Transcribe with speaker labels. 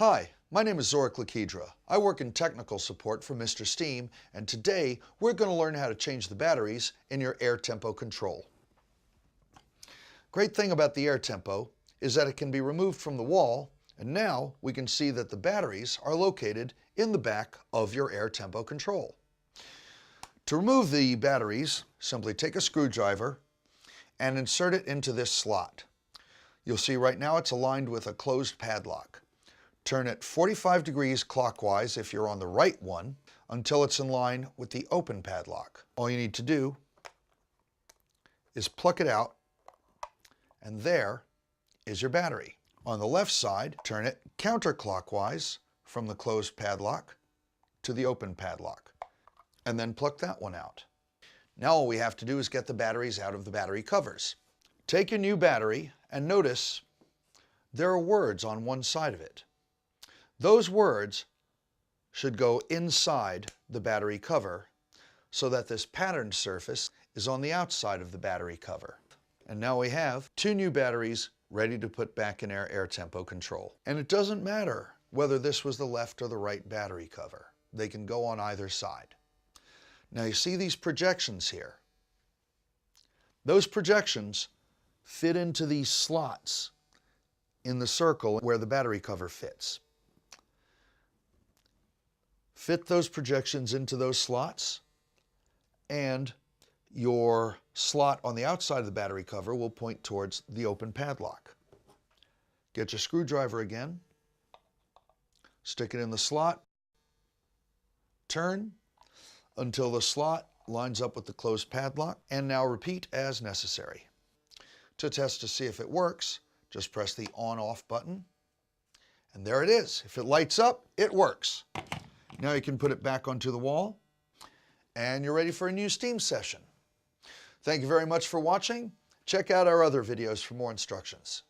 Speaker 1: Hi, my name is Zoric Lakedra. I work in technical support for MrSteam, and today we're going to learn how to change the batteries in your AirTempo control. Great thing about the AirTempo is that it can be removed from the wall, and now we can see that the batteries are located in the back of your AirTempo control. To remove the batteries, simply take a screwdriver and insert it into this slot. You'll see right now it's aligned with a closed padlock. Turn it 45 degrees clockwise if you're on the right one until it's in line with the open padlock. All you need to do is pluck it out, and there is your battery. On the left side, turn it counterclockwise from the closed padlock to the open padlock, and then pluck that one out. Now all we have to do is get the batteries out of the battery covers. Take your new battery and notice there are words on one side of it. Those words should go inside the battery cover so that this patterned surface is on the outside of the battery cover. And now we have two new batteries ready to put back in our AirTempo control. And it doesn't matter whether this was the left or the right battery cover. They can go on either side. Now you see these projections here. Those projections fit into these slots in the circle where the battery cover fits. Fit those projections into those slots, and your slot on the outside of the battery cover will point towards the open padlock. Get your screwdriver again, stick it in the slot, turn until the slot lines up with the closed padlock, and now repeat as necessary. To test to see if it works, just press the on-off button, and there it is. If it lights up, it works. Now you can put it back onto the wall, and you're ready for a new Steam session. Thank you very much for watching. Check out our other videos for more instructions.